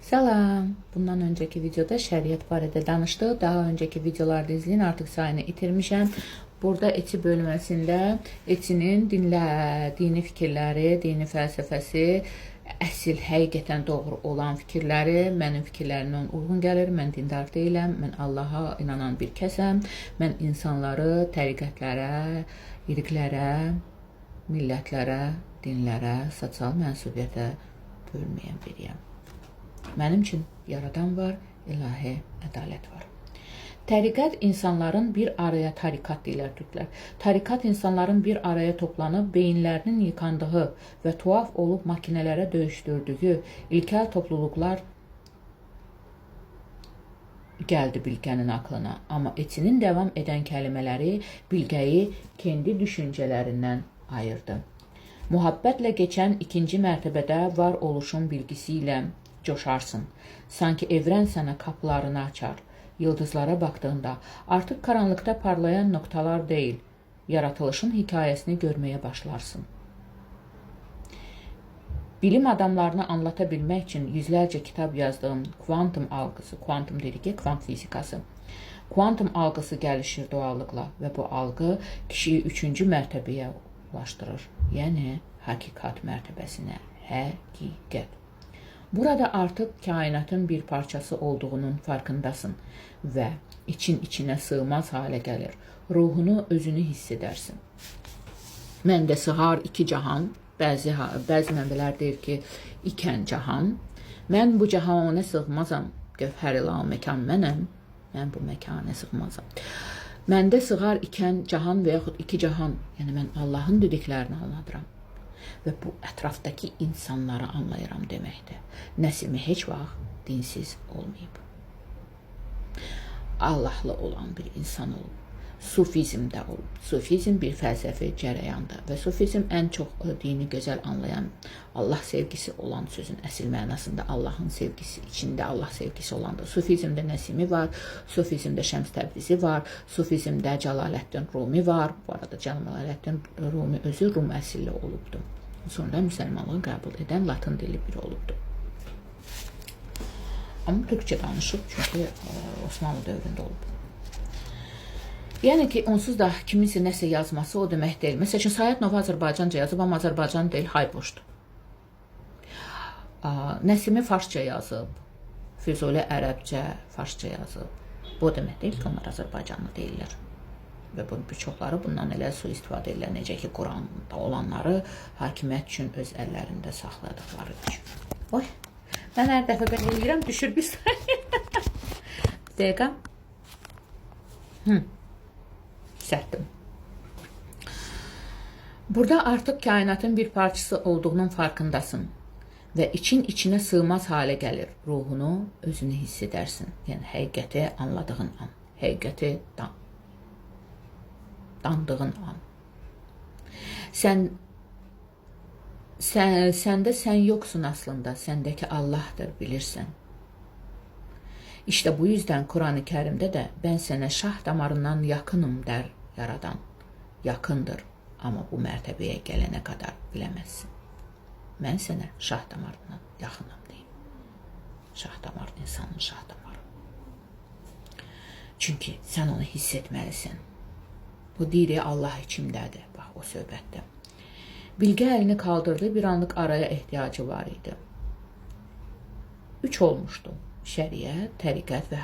Salam. Bundan önceki videoda şəriət barədə danışdıq. Daha önceki videolarda izləyin. Artıq sayını itirmişəm. Burada eti bölməsində etinin dini fikirləri, dini fəlsəfəsi, əsl, həqiqətən doğru olan fikirləri mənim fikirlərimdən uyğun gəlir. Mən dindar deyiləm. Mən Allaha inanan bir kəsəm. Mən insanları təriqətlərə, irqlərə, millətlərə, dinlərə, sosial mənsubiyyətə bölməyən biriyəm. Mənim üçün yaradan var, ilahi ədalət var. Təriqət insanların bir araya, tarikat deyirlər türklər. Tarikat insanların bir araya toplanıb beyinlərinin yıkandığı və tuhaf olub makinələrə döyüşdürdüyü ilkel topluluqlar gəldi bilgənin aklına. Amma etinin devam edən kəlmələri bilgəyi kendi düşüncələrindən ayırdı. Muhabbətlə geçən ikinci mərtəbədə var oluşun bilgisi ilə coşarsın. Sanki evrən sənə qapılarını açar. Yıldızlara baktığında artıq karanlıkta parlayan noktalar deyil, yaratılışın hikayesini görməyə başlarsın. Bilim adamlarını anlatabilmək üçün yüzlərcə kitab yazdığım kuantum algısı, kuantum dedik ki, kvant fizikası. Kuantum algısı gəlişir doğallıqla və bu algı kişiyi üçüncü mərtəbəyə ulaşdırır. Yəni, hakikat mərtəbəsinə, həqiqət. Burada artıq kainatın bir parçası olduğunun farkındasın və için içinə sığmaz halə gəlir. Ruhunu, özünü hiss edərsin. Məndə sığar iki cahan, bəzi mənbələr deyir ki, ikən cahan. Mən bu cahana sığmazam, gövhər ilan məkan mənəm, mən bu məkana sığmazam. Məndə sığar ikən cahan və yaxud iki cahan, yəni mən Allahın dediklərini anladıram. Və bu ətrafdakı insanları anlayıram deməkdir. Nəsimi heç vaxt dinsiz olmayıb. Allahlı olan bir insan olub. Sufizmdə olub. Sufizm bir fəlsəfi cərəyandır və sufizm ən çox dini gözəl anlayan, Allah sevgisi olan sözün əsl mənasında Allahın sevgisi, içində Allah sevgisi olandır. Sufizmdə Nəsimi var, sufizmdə Şəms Təbrizi var, sufizmdə Cəlaləddin Rumi var. Bu arada Cəlaləddin Rumi özü Rum əsilli olubdur. Sonra müsəlmanlığı qəbul edən latın dilli biri olubdur. Amma türkçə danışıb, çünki Osmanlı dövründə olub. Yəni ki, onsuz da kiminsə nəsə yazması o demək deyil. Məsəl üçün, Sayət Nova Azərbaycanca yazıb, amma Azərbaycan deyil, hayboşdur. Nəsimi farsça yazıb, Füzuli ərəbcə, farsça yazıb. Bu demək deyil ki, onlar Azərbaycanlı deyirlər. Və bir çoxları bundan elə sui-istifadə edirlər, necə ki, Quranda olanları hakimiyyət üçün öz əllərində saxladıqları üçün. Oy, mən hər dəfə belə eləyirəm, düşür bir saniyə. Dəqiqə. Səhdim. Burada artıq kainatın bir parçası olduğunun farkındasın və için içinə sığmaz halə gəlir. Ruhunu, özünü hiss edərsin. Yəni, həqiqəti anladığın an, həqiqəti dandığın an. Səndə sən yoxsun aslında, səndəki Allahdır, bilirsən. İşte bu yüzden Kur'an-ı Kerim'de de ben sənə şah damarından yakınım der yaradan. Yakındır ama bu mərtəbəyə gələnə kadar biləməzsin. Mən sənə şah damarından yaxınım deyim. Şah damar, insanın şah damarı. Çünkü sən onu hiss etməlisən. Bu diri Allah içimdədir, bax o söhbətdə. Bilgi əlini kaldırdı, bir anlık araya ehtiyacı var idi. 3 olmuşdu. Şəriət, təriqət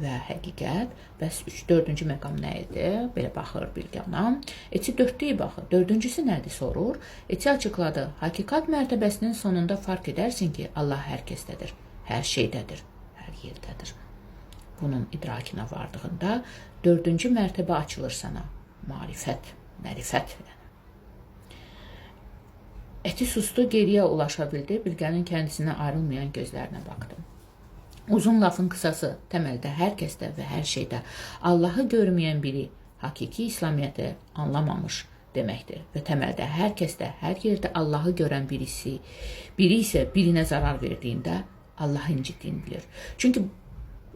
və həqiqət. Bəs 4-cü məqam nə idi? Belə baxır bilgi anam. Eti 4-lüyə baxır. 4-cüsü nədir sorur. Eti açıqladı. Hakikat mərtəbəsinin sonunda fark edərsin ki, Allah hər kəsdədir, hər şeydədir, hər yerdədir. Bunun idrakinə vardığında 4-cü mərtəbə açılır sana. Marifət, mərifət. Eti sustu, geriyə ulaşa bildi. Bilgənin kəndisine ayrılmayan gözlərinə baxdı. Uzun lafın qısası, təməldə hər kəsdə və hər şeydə Allahı görməyən biri hakiki İslamiyyəti anlamamış deməkdir. Və təməldə hər kəsdə, hər yerdə Allahı görən biri isə birinə zarar verdiyində Allahı incitdiyini bilir. Çünki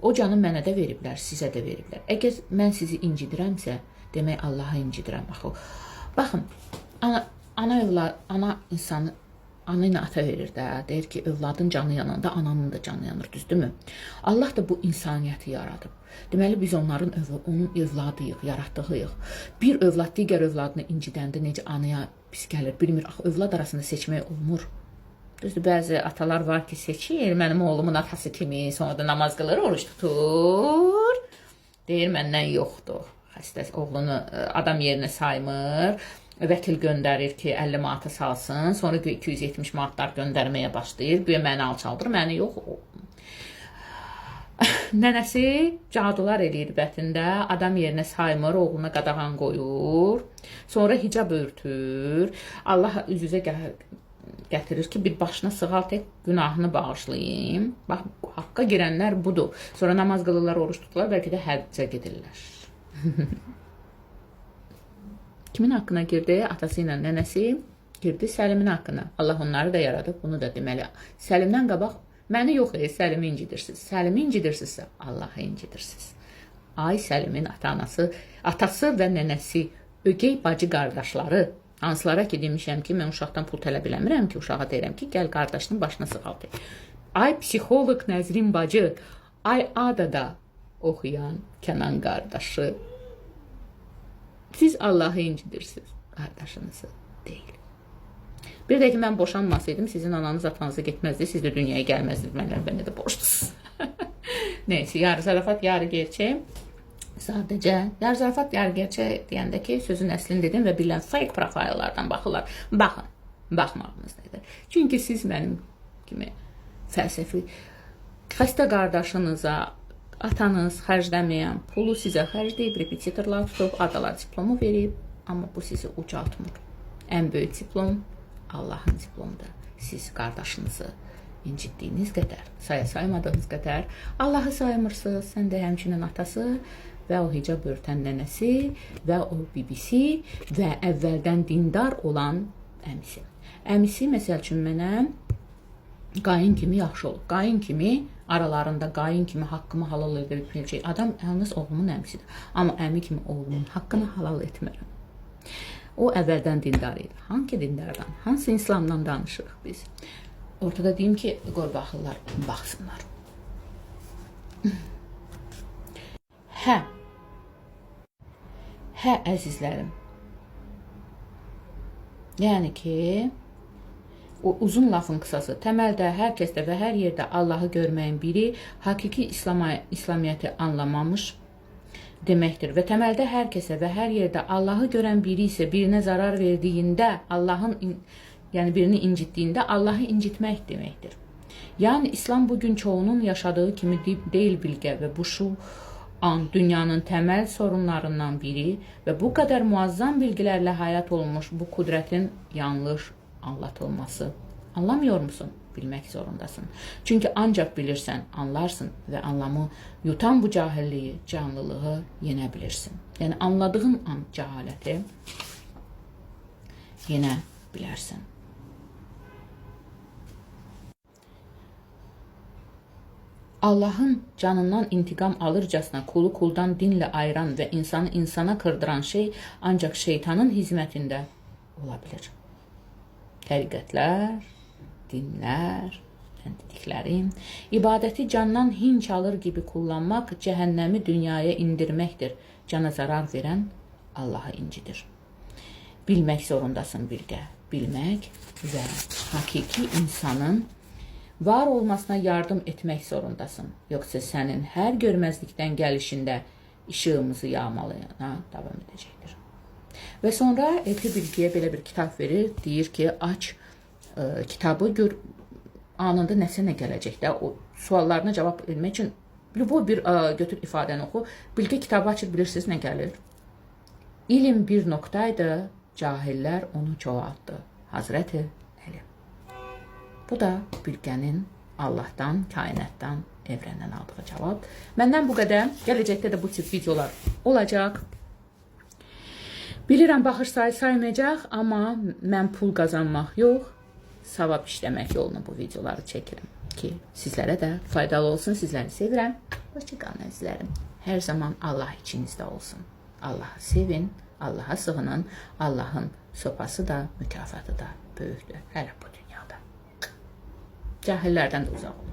o canı mənə də veriblər, sizə də veriblər. Əgər mən sizi incidirəmsə, demək Allahı incidirəm. Baxın, ana insanı ana ilə ata verir də. Deyir ki, övladın canı yananda ananın da canı yanır, düzdürmü? Allah da bu insaniyyəti yaradıb. Deməli, biz onun övladıyıq, yaratdığıyıq. Bir övlad digər övladını incidəndə necə anaya pis gəlir, bilmir. Axı, övlad arasında seçmək olmur. Düzdür, bəzi atalar var ki, seçir, mənim oğlumun atası kimi, sonra da namaz qılır, oruç tutur. Deyir, məndən yoxdur. Xəstə oğlunu adam yerinə saymır. Vəkil göndərir ki, 50 manata salsın, sonra 270 manatlar göndərməyə başlayır. Güya məni alçaldır, məni yox. Nənəsi cadular eləyir bətində, adam yerinə saymır, oğluna qadağan qoyur. Sonra hicab örtür. Allah üz-üzə gətirir ki, bir başına sığal tək günahını bağışlayayım. Bax, haqqa girənlər budur. Sonra namaz qılırlar, oruç tuturlar, bəlkə də həccə gedirlər. Kimin haqqına girdi? Atası ilə nənəsi girdi Səlimin haqqına. Allah onları da yaradıb, bunu da deməli. Səlimdən qabaq, məni yox, Səlimi incidirsiniz. Səlimi incidirsinizsə, Allahı incidirsiniz. Ay Səlimin atası və nənəsi, ögey bacı qardaşları, hansılara ki demişəm ki, mən uşaqdan pul tələb eləmirəm ki, uşağa deyirəm ki, gəl qardaşının başına sığal deyil. Ay psixoloq Nəzrin bacı, ay adada oxuyan Kənan qardaşı, siz Allahı incidirsiniz, qardaşınızı deyil. Bir də ki, mən boşanmasaydım, sizin ananız atanıza getməzdi, siz də dünyaya gəlməzdiniz, mənə də borçlusunuz. Neyse, yarı zarafat, yarı gerçək. Sadəcə, yarı zarafat, yarı gerçək deyəndə ki, sözün əslini dedim və bilən fake profillardan baxırlar. Baxın, baxmağınız nədir? Çünki siz mənim kimi fəlsəfi xəstə qardaşınıza atanız xərcləməyən pulu sizə xərcləyib, repetitorlar tutub, adalar diplomu verib, amma bu sizi ucaltmır. Ən böyük diplom Allahın diplomudur. Siz qardaşınızı incitdiyiniz qədər, saymadığınız qədər Allahı saymırsınız, sən də həmçinin atası və o hicab örtən nənəsi və o bibisi və əvvəldən dindar olan əmisi. Əmisi, məsəl üçün, mənə qayın kimi yaxşı olur. Qayın kimi aralarında qayın kimi haqqımı halal edə biləcək adam yalnız oğlumun əmisidir. Amma əmi kimi oğlumun haqqını halal etmirəm. O əvvəldən dindar idi. Hangi dindardan? Hansı İslamdan danışırıq biz? Ortada deyim ki, qoy baxırlar, baxsınlar. Hə, əzizlərim. Yəni ki, o uzun lafın qısası, təməldə hər kəsdə və hər yerdə Allahı görməyin biri hakiki İslamiyyəti anlamamış deməkdir. Və təməldə hər kəsə və hər yerdə Allahı görən biri isə birinə zarar verdiyində, yəni birini incitdiyində Allahı incitmək deməkdir. Yəni İslam bugün çoğunun yaşadığı kimi deyil bilgə və bu şu an dünyanın təməl sorunlarından biri və bu qədər muazzam bilgilərlə həyat olmuş bu qudrətin yanlış anlatılması. Anlamıyor musun? Bilmək zorundasın. Çünki ancaq bilirsən, anlarsın və anlamı yutan bu cahilliyi, canlılığı yenə bilirsin. Yəni anladığın an cəhaləti yenə bilərsən. Allahın canından intiqam alırcasına kulu kuldan dinlə ayıran və insanı insana kırdıran şey ancaq şeytanın hizmətində ola bilir. Təriqətlər, dinlər, dediklərim, ibadəti candan hinç alır gibi kullanmaq cəhənnəmi dünyaya indirməkdir. Cana zarar verən Allahı incidir. Bilmək zorundasın bilgə. Bilmək və hakiki insanın var olmasına yardım etmək zorundasın. Yoxsa sənin hər görməzlikdən gəlişində işığımızı yağmalayana davam edəcəkdir. Və sonra Elki Bilgiyə belə bir kitab verir. Deyir ki, aç kitabı gör, anında nəsə nə gələcək də. O suallarına cavab vermək üçün bir götür ifadəni oxu. Bilgi kitabı açır, bilirsiniz nə gəlir? İlim bir noktaydı, cahillər onu çoğaltdı. Hazreti Əli. Bu da bilgənin Allahdan, kainatdan, evrəndən aldığı cavab. Məndən bu qədər. Gələcəkdə də bu tip videolar olacaq. Bilirəm, baxış sayı saymayacaq, amma mən pul qazanmaq yox, savab işləmək yolunu bu videoları çəkirəm ki, sizlərə də faydalı olsun. Sizləri sevirəm. Hoşça qalın əzizlərim. Hər zaman Allah içinizdə olsun. Allahı sevin, Allaha sığının. Allahın sopası da, mükafatı da böyükdür. Hələ bu dünyada. cahillərdən də uzaq ol.